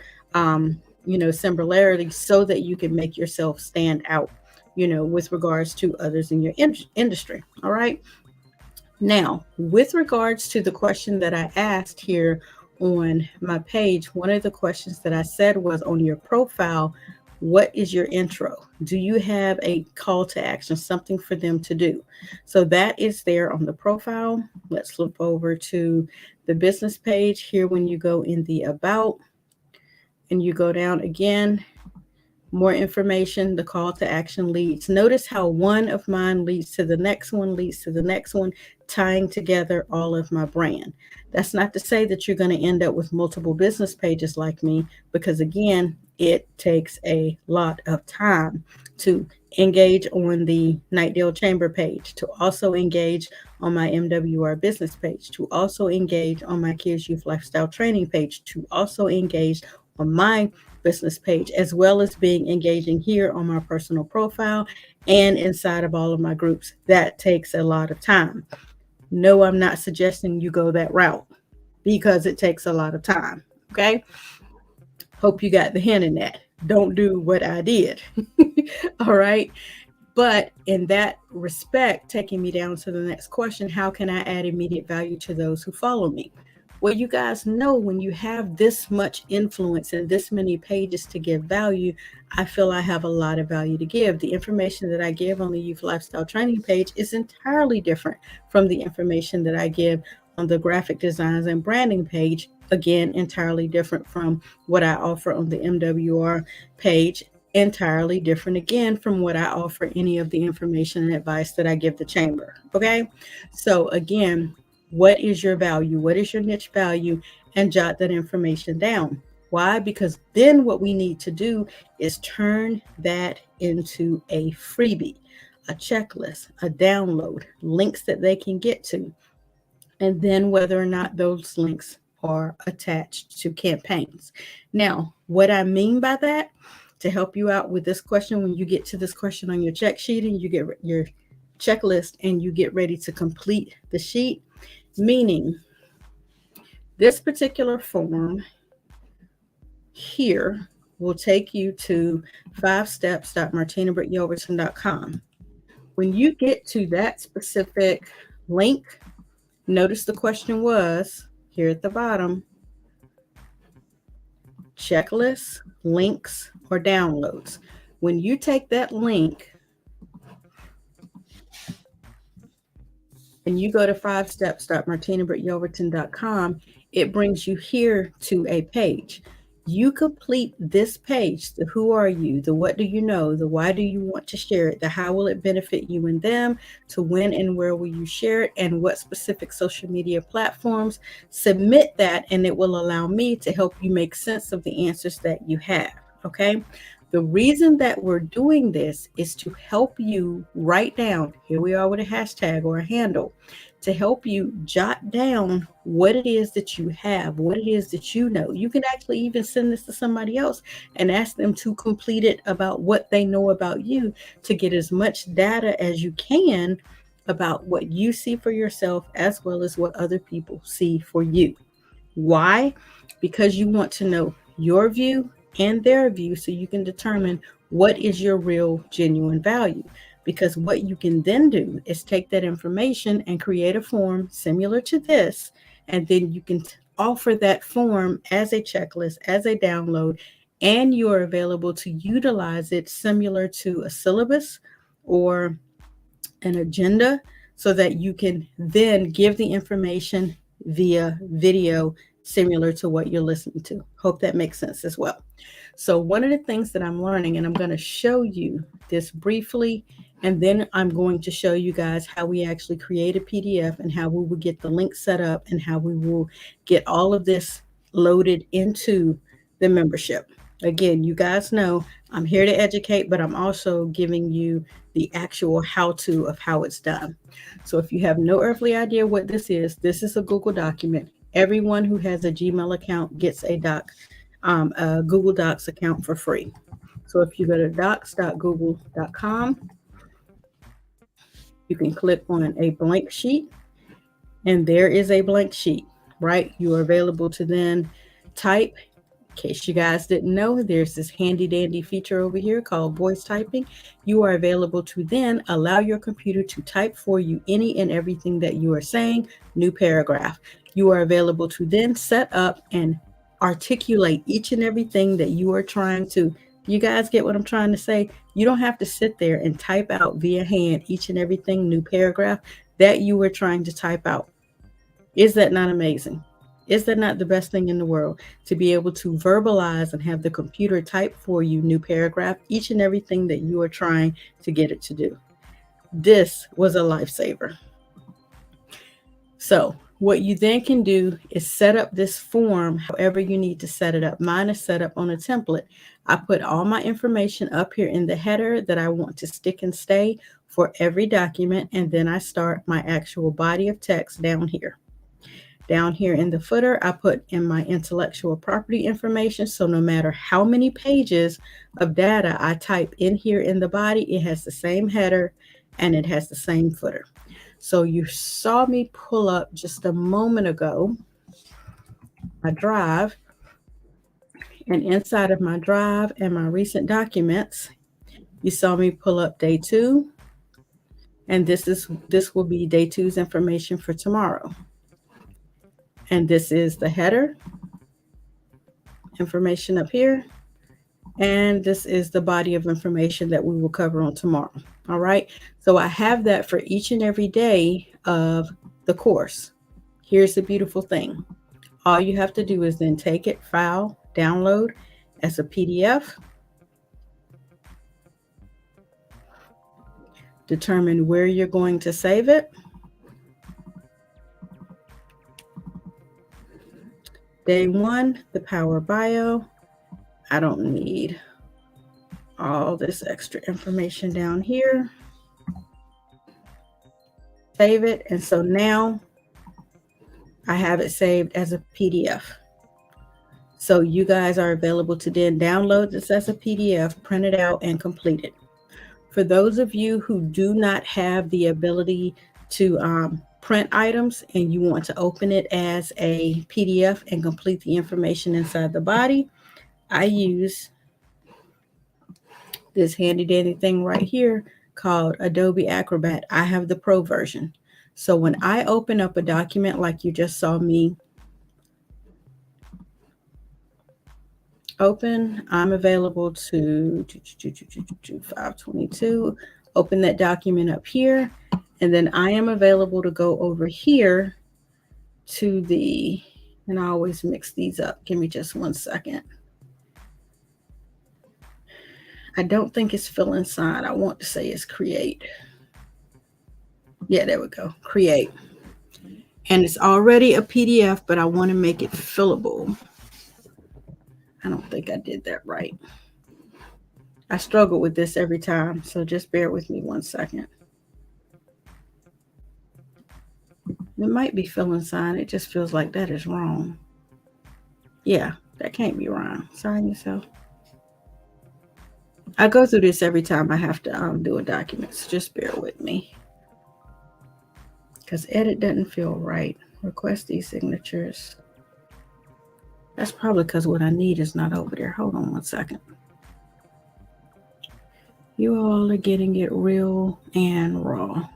similarity so that you can make yourself stand out, with regards to others in your industry. All right. Now, with regards to the question that I asked here on my page, one of the questions that I said was on your profile, what is your intro? Do you have a call to action, something for them to do? So that is there on the profile. Let's flip over to the business page here. When you go in the about and you go down again, more information, the call to action leads. Notice how one of mine leads to the next one, leads to the next one, tying together all of my brand. That's not to say that you're going to end up with multiple business pages like me, because again, it takes a lot of time to engage on the Nightdale Chamber page, to also engage on my MWR business page, to also engage on my Kids Youth Lifestyle Training page, to also engage on my business page, as well as being engaging here on my personal profile and inside of all of my groups. That takes a lot of time. No, I'm not suggesting you go that route because it takes a lot of time. Okay. Hope you got the hint in that. Don't do what I did. All right. But in that respect, taking me down to the next question, how can I add immediate value to those who follow me? Well, you guys know when you have this much influence and this many pages to give value, I feel I have a lot of value to give. The information that I give on the Youth Lifestyle Training page is entirely different from the information that I give on the graphic designs and branding page. Again, entirely different from what I offer on the MWR page. Entirely different again from what I offer any of the information and advice that I give the chamber. Okay. So again, what is your value? What is your niche value? And jot that information down. Why? Because then what we need to do is turn that into a freebie, a checklist, a download, links that they can get to, and then whether or not those links are attached to campaigns. Now, what I mean by that, to help you out with this question, when you get to this question on your check sheet and you get your checklist and you get ready to complete the sheet, meaning this particular form here will take you to 5steps.martinabrittyoverton.com. When you get to that specific link, notice the question was here at the bottom, checklists, links, or downloads. When you take that link and you go to 5steps.martinabrittyoverton.com, it brings you here to a page. You complete this page, the who are you, the what do you know, the why do you want to share it, the how will it benefit you and them, to when and where will you share it, and what specific social media platforms. Submit that and it will allow me to help you make sense of the answers that you have. Okay. The reason that we're doing this is to help you write down, here we are with a hashtag or a handle, to help you jot down what it is that you have, what it is that you know. You can actually even send this to somebody else and ask them to complete it about what they know about you, to get as much data as you can about what you see for yourself as well as what other people see for you. Why? Because you want to know your view and their view so you can determine what is your real, genuine value. Because what you can then do is take that information and create a form similar to this, and then you can offer that form as a checklist, as a download, and you are available to utilize it similar to a syllabus or an agenda, so that you can then give the information via video similar to what you're listening to. Hope that makes sense as well. So one of the things that I'm learning, and I'm going to show you this briefly, and then I'm going to show you guys how we actually create a PDF and how we will get the link set up and how we will get all of this loaded into the membership. Again, you guys know I'm here to educate, but I'm also giving you the actual how-to of how it's done. So if you have no earthly idea what this is a Google document. Everyone who has a Gmail account gets a Google Docs account for free. So if you go to docs.google.com, you can click on a blank sheet, and there is a blank sheet, right? You are available to then type. In case you guys didn't know, there's this handy dandy feature over here called voice typing. You are available to then allow your computer to type for you any and everything that you are saying, new paragraph. You are available to then set up and articulate each and everything that you are trying to. You guys get what I'm trying to say? You don't have to sit there and type out via hand each and everything, new paragraph that you were trying to type out. Is that not amazing? Is that not the best thing in the world to be able to verbalize and have the computer type for you new paragraph, each and everything that you are trying to get it to do? This was a lifesaver. So what you then can do is set up this form however you need to set it up. Mine is set up on a template. I put all my information up here in the header that I want to stick and stay for every document, and then I start my actual body of text down here. Down here in the footer, I put in my intellectual property information. So no matter how many pages of data I type in here in the body, it has the same header and it has the same footer. So you saw me pull up just a moment ago my drive, and inside of my drive and my recent documents, you saw me pull up day 2, and this will be day 2's information for tomorrow. And this is the header information up here. And this is the body of information that we will cover on tomorrow. All right. So I have that for each and every day of the course. Here's the beautiful thing. All you have to do is then take it, file, download as a PDF, determine where you're going to save it. Day 1, the Power Bio. I don't need all this extra information down here. Save it. And so now I have it saved as a PDF. So you guys are available to then download this as a PDF, print it out, and complete it. For those of you who do not have the ability to print items and you want to open it as a PDF and complete the information inside the body, I use this handy dandy thing right here called Adobe Acrobat. I have the Pro version. So when I open up a document like you just saw me open, I'm available to 522, open that document up here, and then I am available to go over here to the, and I always mix these up. Give me just 1 second. I don't think it's fill inside. I want to say it's create. Yeah, there we go. Create. And it's already a PDF, but I want to make it fillable. I don't think I did that right. I struggle with this every time, so just bear with me 1 second. It might be fill inside. It just feels like that is wrong. Yeah, that can't be wrong. Sign yourself. I go through this every time I have to do a document, so just bear with me. Because edit doesn't feel right. Request these signatures. That's probably because what I need is not over there. Hold on 1 second. You all are getting it real and raw.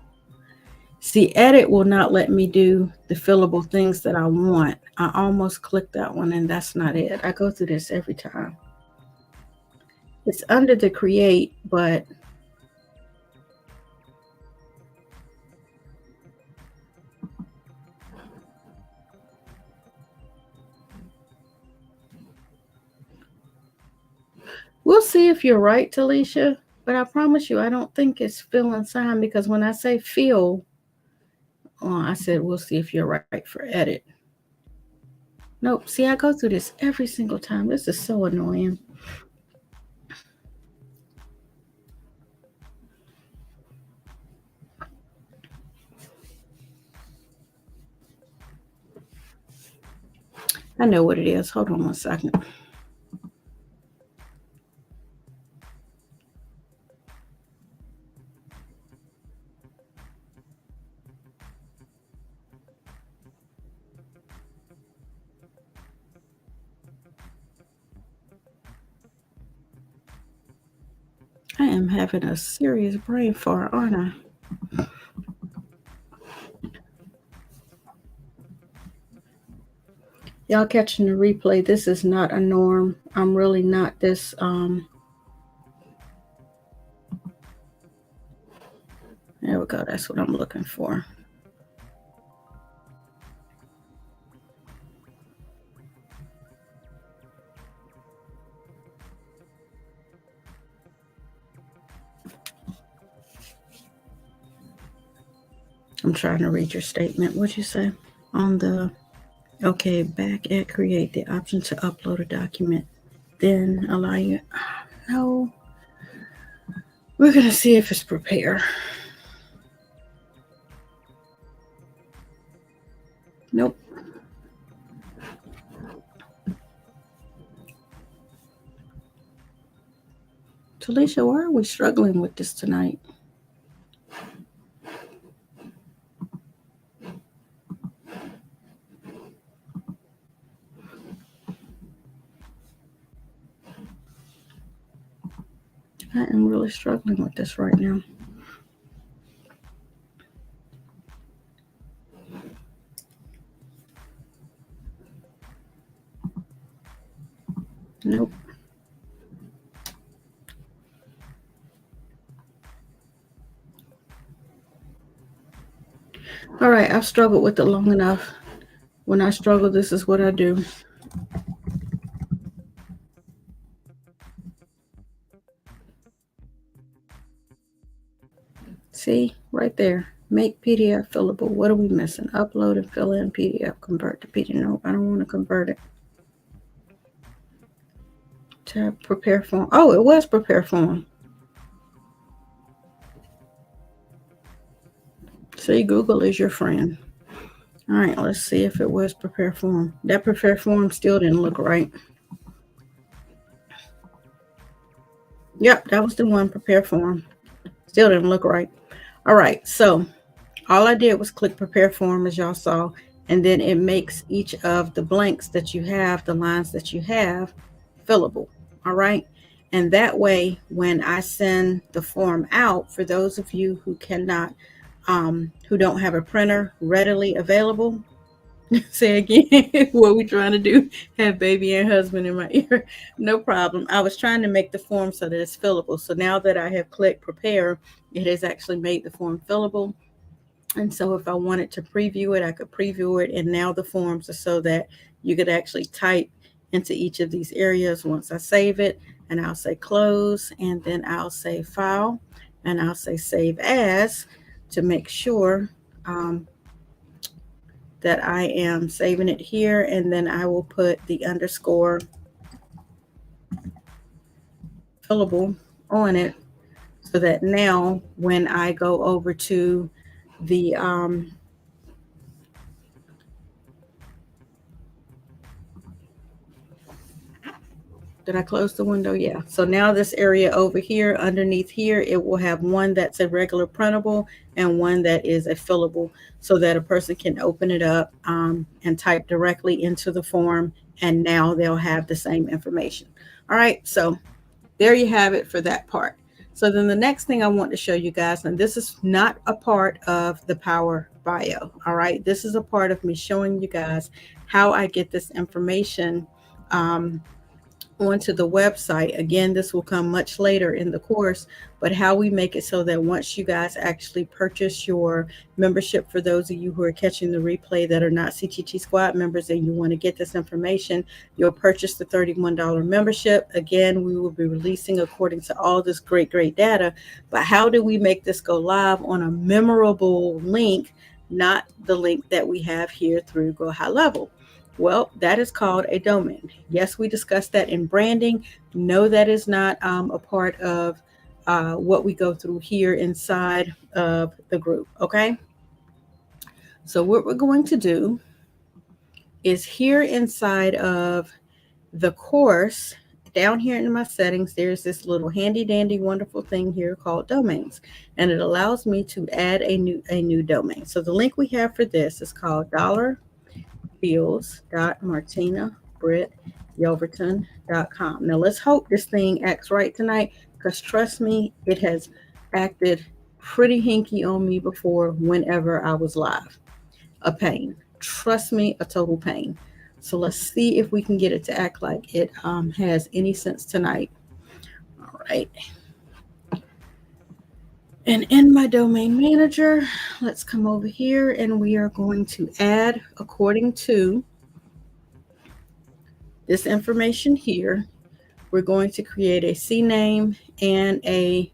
See, edit will not let me do the fillable things that I want. I almost clicked that one and that's not it. I go through this every time. It's under the create, but We'll see if you're right, Talisha, but I promise you, I don't think it's fill and sign because when I say fill, I said we'll see if you're right for edit. Nope. See, I go through this every single time. This is so annoying. I know what it is. Hold on one second. I am having a serious brain fart, aren't I? Y'all catching the replay. This is not a norm. I'm really not this there we go. That's what I'm looking for. I'm trying to read your statement. What'd you say? On the okay, back at create the option to upload a document. Then allow you no. We're gonna see if it's prepare. Nope. Talisha, why are we struggling with this tonight? I am really struggling with this right now. Nope. All right, I've struggled with it long enough. When I struggle, this is what I do. See, right there. Make PDF fillable. What are we missing? Upload and fill in PDF. Convert to PDF. No, I don't want to convert it. Tab prepare form. Oh, it was prepare form. See, Google is your friend. All right, let's see if it was prepare form. That prepare form still didn't look right. Yep, that was the one, prepare form. Still didn't look right. All right, so all I did was click prepare form, as y'all saw, and then it makes each of the blanks that you have, the lines that you have, fillable. All right, and that way when I send the form out, for those of you who cannot who don't have a printer readily available, say again. What we trying to do? Have baby and husband in my ear. No problem. I was trying to make the form so that it's fillable. So now that I have clicked prepare, it has actually made the form fillable. And so if I wanted to preview it, I could preview it. And now the forms are so that you could actually type into each of these areas. Once I save it, and I'll say close, and then I'll say file, and I'll say save as, to make sure that I am saving it here, and then I will put the underscore fillable on it so that now when I go over to the did I close the window? Yeah. So now this area over here, underneath here, it will have one that's a regular printable and one that is a fillable, so that a person can open it up and type directly into the form, and now they'll have the same information. All right. So there you have it for that part. So then the next thing I want to show you guys, and this is not a part of the Power Bio. All right. This is a part of me showing you guys how I get this information onto the website. Again, this will come much later in the course, but how we make it so that once you guys actually purchase your membership, for those of you who are catching the replay that are not CTT Squad members and you want to get this information, you'll purchase the $31 membership. Again, we will be releasing according to all this great data, but how do we make this go live on a memorable link, not the link that we have here through Go High Level? Well, that is called a domain. Yes, we discussed that in branding. No, that is not a part of what we go through here inside of the group. Okay. So what we're going to do is here inside of the course, down here in my settings, there's this little handy dandy wonderful thing here called domains, and it allows me to add a new domain. So the link we have for this is called $bills.martinabrittyelverton.com. Now let's hope this thing acts right tonight, because trust me, it has acted pretty hinky on me before whenever I was live. A pain. Trust me, a total pain. So let's see if we can get it to act like it has any sense tonight. All right. And in my domain manager, let's come over here and we are going to add, according to this information here, we're going to create a CNAME and a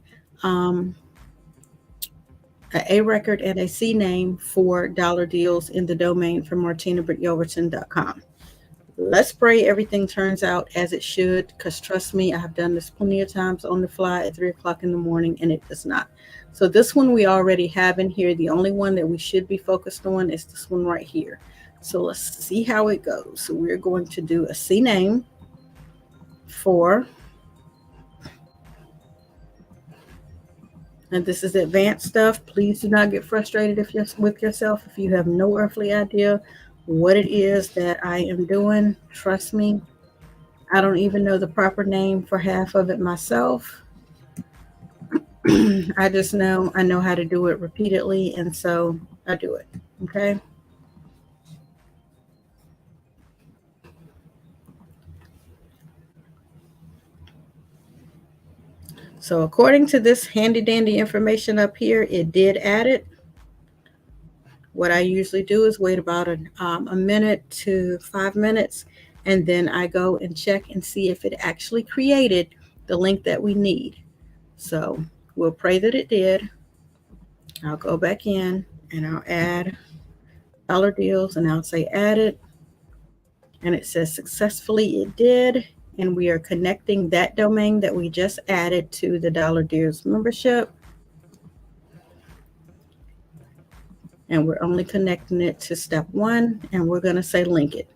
record and a CNAME for dollar deals in the domain for martinabrittyelverton.com. Let's pray everything turns out as it should, because trust me, I have done this plenty of times on the fly at 3 o'clock in the morning and it does not. So this one we already have in here. The only one that we should be focused on is this one right here. So let's see how it goes. So we're going to do a CNAME for, and this is advanced stuff. Please do not get frustrated with yourself if you have no earthly idea what it is that I am doing. Trust me, I don't even know the proper name for half of it myself. I just know I know how to do it repeatedly, and so I do it. Okay. So according to this handy dandy information up here, it did add it. What I usually do is wait about a minute to 5 minutes, and then I go and check and see if it actually created the link that we need. So we'll pray that it did. I'll go back in and I'll add dollar deals and I'll say added. And it says successfully it did. And we are connecting that domain that we just added to the dollar deals membership. And we're only connecting it to step 1, and we're going to say link it.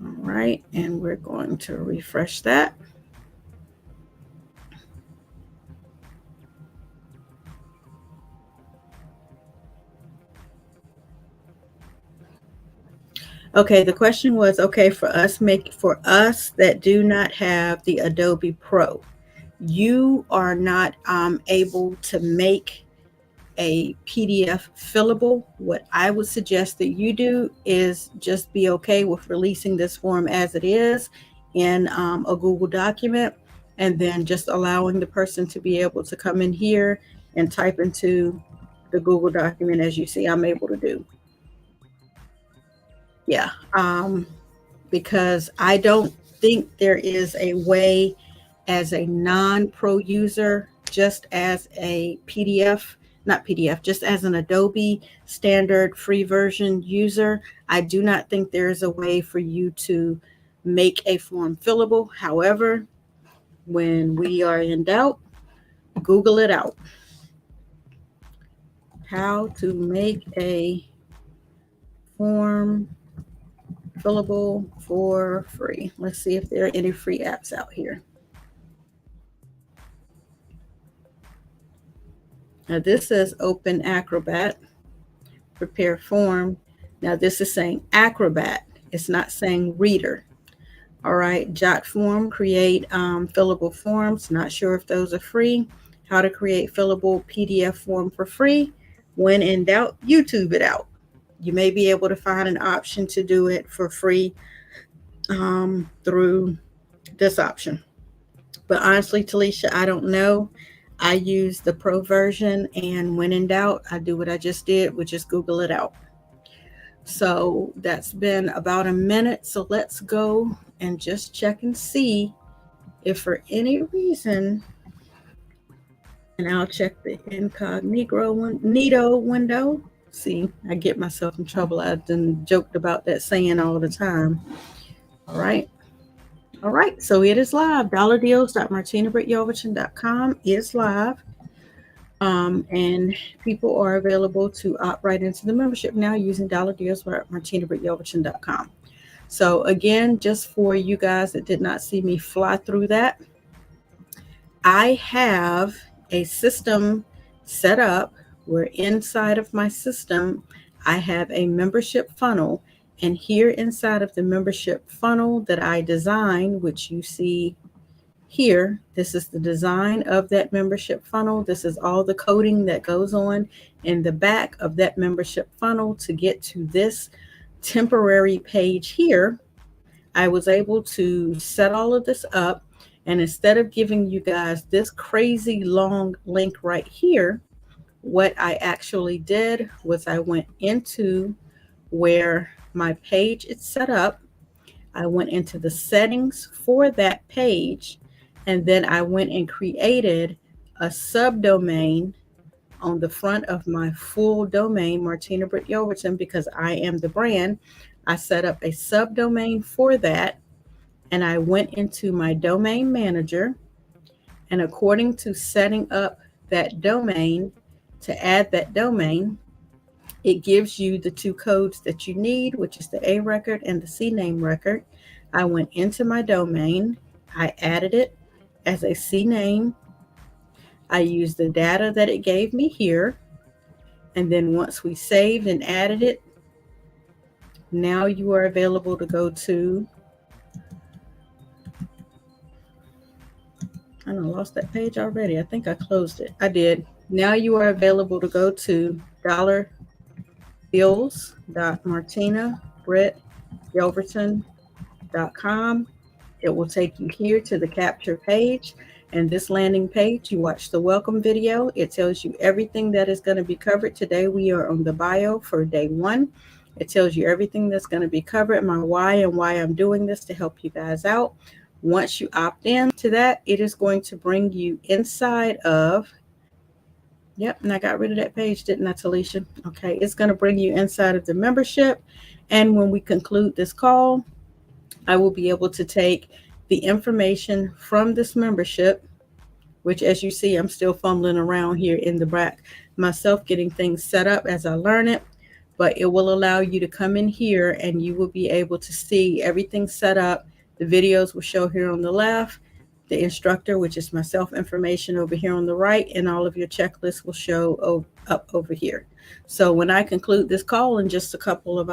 All right, and we're going to refresh that. Okay, the question was, okay, for us that do not have the Adobe Pro, you are not able to make a PDF fillable. What I would suggest that you do is just be okay with releasing this form as it is in a Google document, and then just allowing the person to be able to come in here and type into the Google document, as you see I'm able to do. Yeah, because I don't think there is a way as a non-pro user, just as a PDF, not PDF, just as an Adobe standard free version user, I do not think there is a way for you to make a form fillable. However, when we are in doubt, Google it out. How to make a form fillable for free. Let's see if there are any free apps out here. Now this says open Acrobat, prepare form. Now this is saying Acrobat. It's not saying Reader. All right, Jot form, create fillable forms. Not sure if those are free. How to create fillable PDF form for free. When in doubt, YouTube it out. You may be able to find an option to do it for free through this option. But honestly, Talisha, I don't know. I use the pro version, and when in doubt, I do what I just did, which is Google it out. So that's been about a minute. So let's go and just check and see if for any reason, and I'll check the incognito window. See, I get myself in trouble. I've done joked about that saying all the time. All right. All right. So it is live. dollardeals.martinabrittyoverton.com is live. And people are available to opt right into the membership now using dollar deals at martinabrittyoverton.com. So again, just for you guys that did not see me fly through that, I have a system set up where inside of my system, I have a membership funnel. And here inside of the membership funnel that I designed, which you see here, this is the design of that membership funnel. This is all the coding that goes on in the back of that membership funnel to get to this temporary page here. I was able to set all of this up. And instead of giving you guys this crazy long link right here, what I actually did was I went into where my page is set up. I went into the settings for that page, and then I went and created a subdomain on the front of my full domain, Martina Britt Yoverton, because I am the brand. I set up a subdomain for that, and I went into my domain manager, and according to setting up that domain, to add that domain, it gives you the two codes that you need, which is the A record and the C name record. I went into my domain, I added it as a C name. I used the data that it gave me here. And then once we saved and added it, now you are available to go to, I lost that page already. I think I closed it. I did. Now you are available to go to dollardeals.martinabrittyoverton.com. It will take you here to the capture page. And this landing page, you watch the welcome video. It tells you everything that is going to be covered. Today we are on the bio for day 1. It tells you everything that's going to be covered, my why and why I'm doing this to help you guys out. Once you opt in to that, it is going to bring you inside of, yep, and I got rid of that page, didn't I, Talisha? Okay, it's going to bring you inside of the membership. And when we conclude this call, I will be able to take the information from this membership, which as you see, I'm still fumbling around here in the back myself, getting things set up as I learn it. But it will allow you to come in here and you will be able to see everything set up. The videos will show here on the left, the instructor, which is myself, information over here on the right, and all of your checklists will show up over here. So when I conclude this call in just a couple of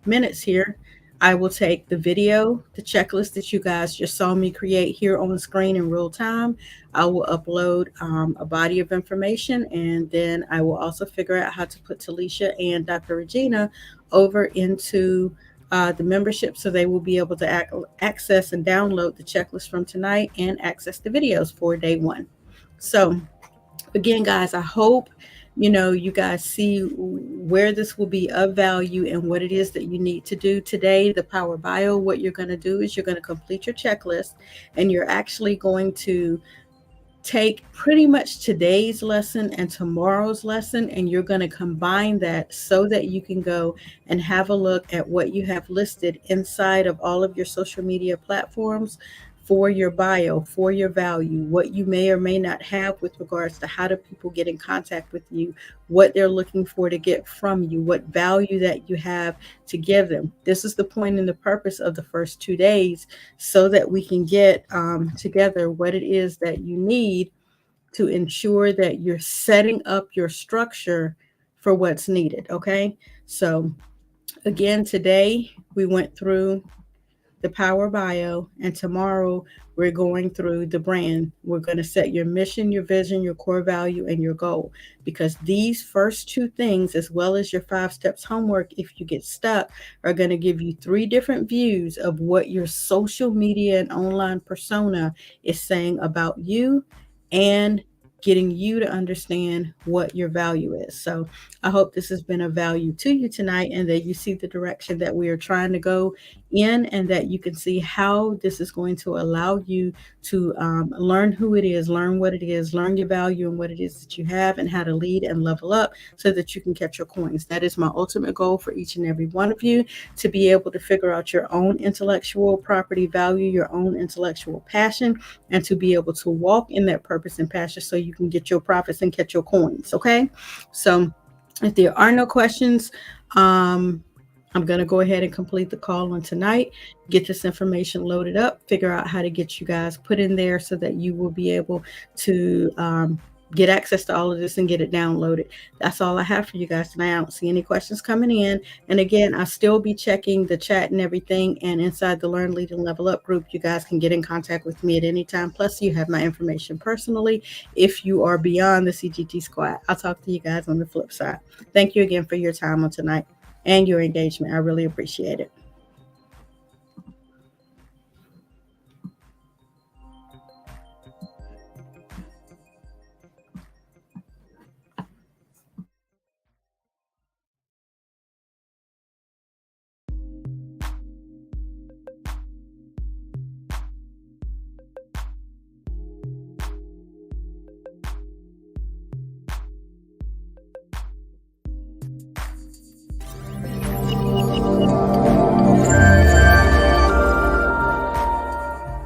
minutes here, I will take the video, the checklist that you guys just saw me create here on the screen in real time. I will upload a body of information, and then I will also figure out how to put Talisha and Dr. Regina over into the membership so they will be able to access and download the checklist from tonight and access the videos for day 1. So again, guys, I hope you guys see where this will be of value and what it is that you need to do today. The Power Bio, what you're going to do is you're going to complete your checklist, and you're actually going to take pretty much today's lesson and tomorrow's lesson, and you're going to combine that so that you can go and have a look at what you have listed inside of all of your social media platforms for your bio, for your value, what you may or may not have with regards to how do people get in contact with you, what they're looking for to get from you, what value that you have to give them. This is the point and the purpose of the first 2 days, so that we can get together what it is that you need to ensure that you're setting up your structure for what's needed. Okay. So again, today we went through the Power Bio, and tomorrow we're going through the brand. We're going to set your mission, your vision, your core value, and your goal. Because these first two things, as well as your 5 steps homework, if you get stuck, are going to give you 3 different views of what your social media and online persona is saying about you, and getting you to understand what your value is. So I hope this has been of value to you tonight, and that you see the direction that we are trying to go in, and that you can see how this is going to allow you to learn who it is, learn what it is, learn your value and what it is that you have, and how to lead and level up so that you can catch your coins. That is my ultimate goal for each and every one of you, to be able to figure out your own intellectual property value, your own intellectual passion, and to be able to walk in that purpose and passion so you can get your profits and catch your coins. Okay. So if there are no questions, I'm going to go ahead and complete the call on tonight, get this information loaded up, figure out how to get you guys put in there so that you will be able to get access to all of this and get it downloaded. That's all I have for you guys tonight. I don't see any questions coming in. And again, I still be checking the chat and everything. And inside the Learn, Lead, and Level Up group, you guys can get in contact with me at any time. Plus, you have my information personally if you are beyond the CGT squad. I'll talk to you guys on the flip side. Thank you again for your time on tonight and your engagement. I really appreciate it.